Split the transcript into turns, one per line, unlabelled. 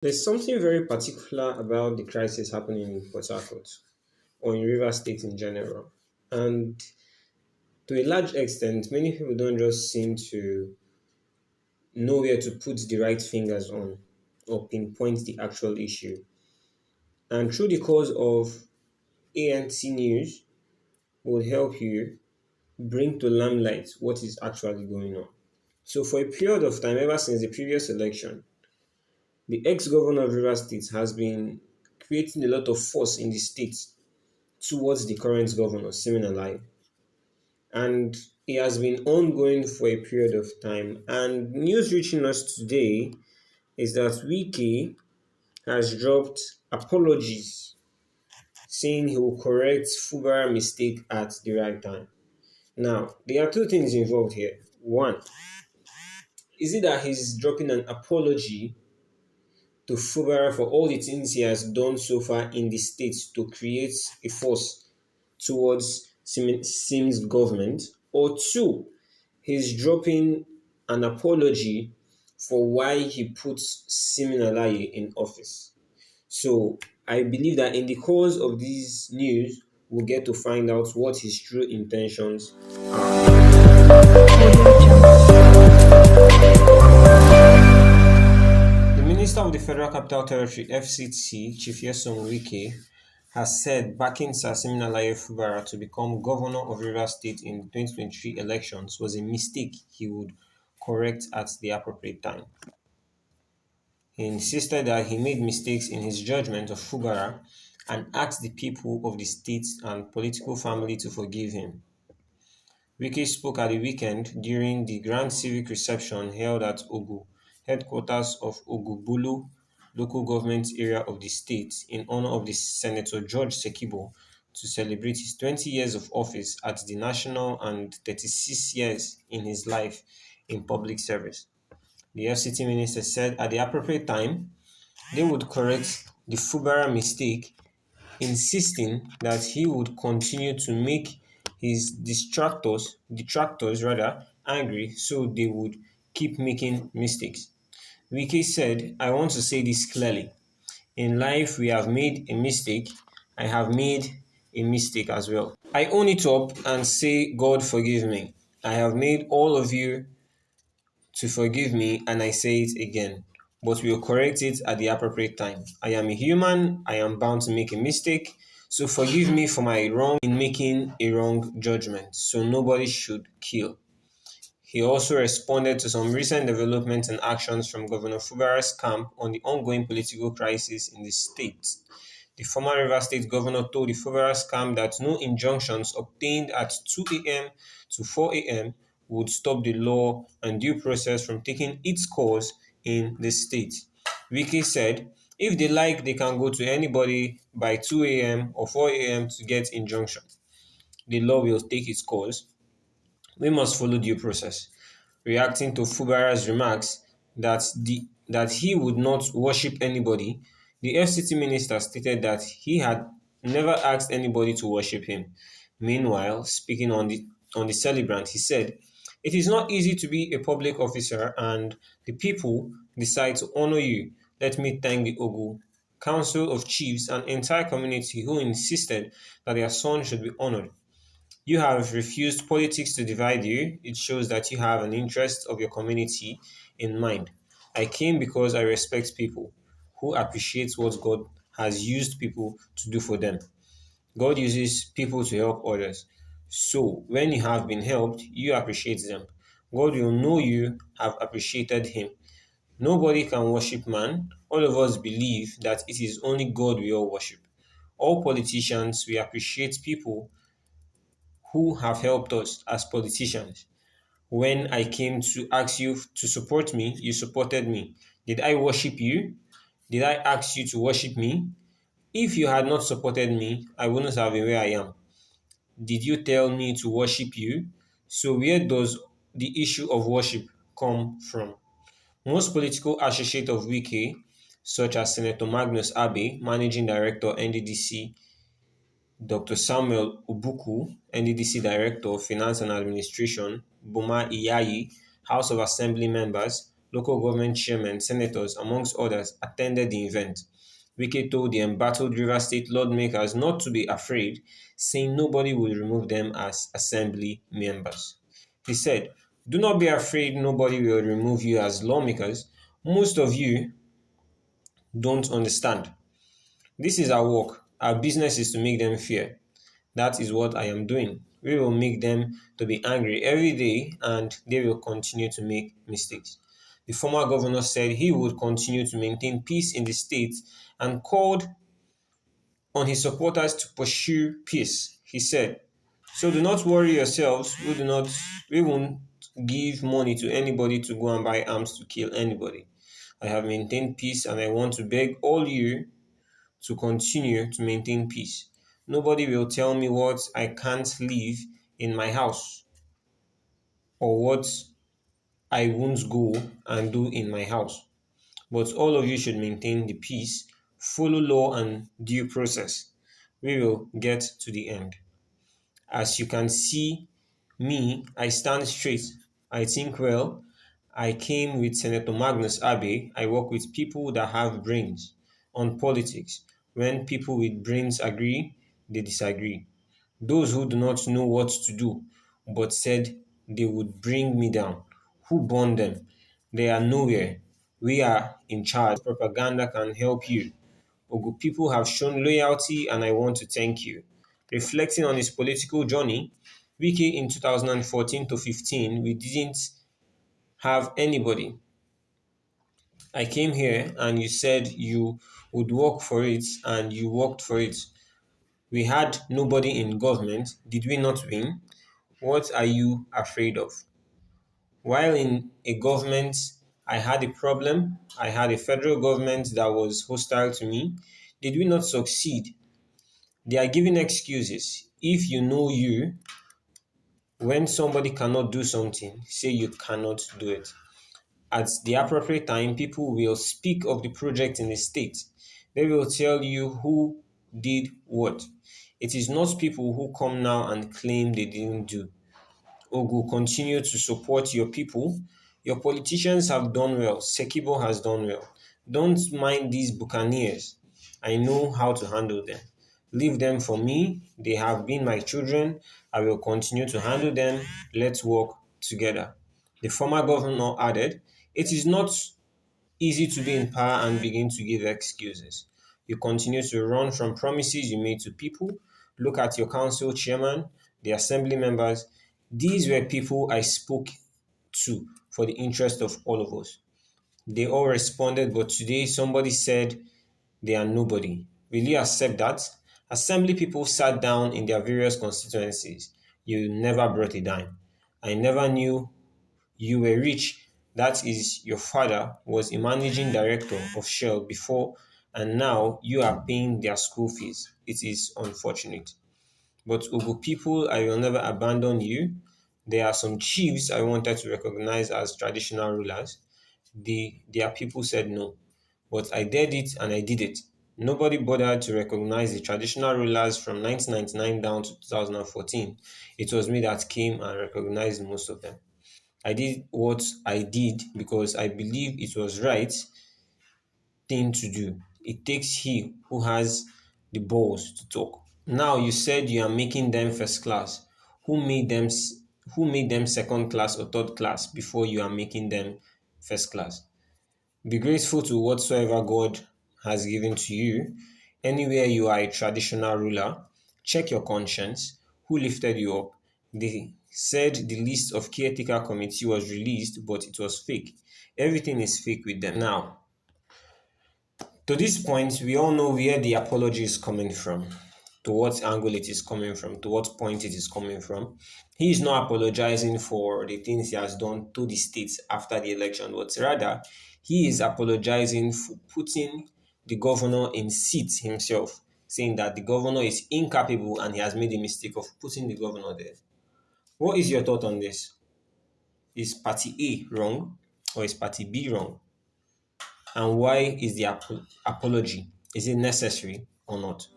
There's something very particular about the crisis happening in Port Harcourt or in River State in general. And to a large extent, many people don't just seem to know where to put the right fingers on or pinpoint the actual issue. And through the course of ANT News will help you bring to limelight what is actually going on. So for a period of time, ever since the previous election, the ex-governor of River State has been creating a lot of force in the state towards the current governor, Siminalai. And it has been ongoing for a period of time. And news reaching us today is that Wike has dropped apologies saying he will correct Fubara mistake at the right time. Now, there are two things involved here. One, is it that he's dropping an apology to Fubara for all the things he has done so far in the state to create a force towards Sim's government? Or two, he's dropping an apology for why he puts Simin Alaye in office. So I believe that in the course of this news, we'll get to find out what his true intentions are. The Minister of the Federal Capital Territory (FCT), Chief Nyesom Wike, has said backing Sir Siminalayi Fubara to become governor of Rivers State in the 2023 elections was a mistake he would correct at the appropriate time. He insisted that he made mistakes in his judgment of Fubara and asked the people of the state and political family to forgive him. Wike spoke at the weekend during the grand civic reception held at Ogu, headquarters of Ogbulu local government area of the state, in honor of the Senator George Sekibo to celebrate his 20 years of office at the national and 36 years in his life in public service. The FCT minister said at the appropriate time, they would correct the Fubara mistake, insisting that he would continue to make his detractors rather, angry so they would keep making mistakes. Wike said, I want to say this clearly. In life, we have made a mistake. I have made a mistake as well. I own it up and say, God forgive me. I have made all of you to forgive me, and I say it again. But we will correct it at the appropriate time. I am a human. I am bound to make a mistake. So forgive me for my wrong in making a wrong judgment. So nobody should kill. He also responded to some recent developments and actions from Governor Fubara's camp on the ongoing political crisis in the state. The former Rivers State governor told the Fubara's camp that no injunctions obtained at 2 a.m. to 4 a.m. would stop the law and due process from taking its course in the state. Wike said, if they like, they can go to anybody by 2 a.m. or 4 a.m. to get injunction. The law will take its course. We must follow due process. Reacting to Fubara's remarks that he would not worship anybody, the FCT minister stated that he had never asked anybody to worship him. Meanwhile, speaking on the celebrant, he said, it is not easy to be a public officer and the people decide to honor you. Let me thank the Ogu Council of Chiefs and entire community who insisted that their son should be honored. You have refused politics to divide you. It shows that you have an interest of your community in mind. I came because I respect people who appreciate what God has used people to do for them. God uses people to help others. So when you have been helped, you appreciate them. God will know you have appreciated him. Nobody can worship man. All of us believe that it is only God we all worship. All politicians, we appreciate people who have helped us as politicians. When I came to ask you to support me, you supported me. Did I worship you? Did I ask you to worship me? If you had not supported me, I wouldn't have been where I am. Did you tell me to worship you? So, where does the issue of worship come from? Most political associates of Wike, such as Senator Magnus Abe, Managing Director, NDDC, Dr. Samuel Obuku, NDDC Director of Finance and Administration, Boma Iyayi, House of Assembly members, local government chairmen, senators, amongst others, attended the event. Wike told the embattled Rivers State lawmakers not to be afraid, saying nobody will remove them as assembly members. He said, "Do not be afraid, nobody will remove you as lawmakers. Most of you don't understand. This is our work. Our business is to make them fear. That is what I am doing. We will make them to be angry every day and they will continue to make mistakes." The former governor said he would continue to maintain peace in the state and called on his supporters to pursue peace. He said, "So do not worry yourselves. We won't give money to anybody to go and buy arms to kill anybody. I have maintained peace and I want to beg all you to continue to maintain peace. Nobody will tell me what I can't leave in my house or what I won't go and do in my house. But all of you should maintain the peace, follow law and due process. We will get to the end. As you can see me, I stand straight. I think well. I came with Senator Magnus Abe. I work with people that have brains on politics. When people with brains agree, they disagree. Those who do not know what to do, but said they would bring me down. Who born them? They are nowhere. We are in charge. Propaganda can help you. Ogu people have shown loyalty and I want to thank you. Reflecting on his political journey, Wiki in 2014 to 15, we didn't have anybody. I came here and you said you would work for it and you worked for it. We had nobody in government. Did we not win? What are you afraid of? While in a government, I had a problem. I had a federal government that was hostile to me. Did we not succeed? They are giving excuses. If you know you, when somebody cannot do something, say you cannot do it. At the appropriate time, people will speak of the project in the state. They will tell you who did what. It is not people who come now and claim they didn't do. Ogu, continue to support your people. Your politicians have done well. Sekibo has done well. Don't mind these buccaneers. I know how to handle them. Leave them for me. They have been my children. I will continue to handle them. Let's work together. The former governor added, "It is not easy to be in power and begin to give excuses. You continue to run from promises you made to people. Look at your council chairman, the assembly members. These were people I spoke to for the interest of all of us. They all responded, but today somebody said they are nobody. Will you accept that? Assembly people sat down in their various constituencies. You never brought a dime. I never knew you were rich. That is, your father was a managing director of Shell before, and now you are paying their school fees. It is unfortunate. But Ugu people, I will never abandon you. There are some chiefs I wanted to recognize as traditional rulers. Their people said no. But I did it and I did it. Nobody bothered to recognize the traditional rulers from 1999 down to 2014. It was me that came and recognized most of them. I did what I did because I believe it was right thing to do. It takes he who has the balls to talk. Now you said you are making them first class. Who made them who made them second class or third class before you are making them first class? Be grateful to whatsoever God has given to you. Anywhere you are a traditional ruler, check your conscience. Who lifted you up? They said the list of caretaker committee was released, but it was fake. Everything is fake with them. Now, to this point, we all know where the apology is coming from, to what angle it is coming from, to what point it is coming from. He is not apologizing for the things he has done to the states after the election, but rather he is apologizing for putting the governor in seat himself, saying that the governor is incapable and he has made a mistake of putting the governor there. What is your thought on this? Is party A wrong or is party B wrong? And why is the apology? Is it necessary or not?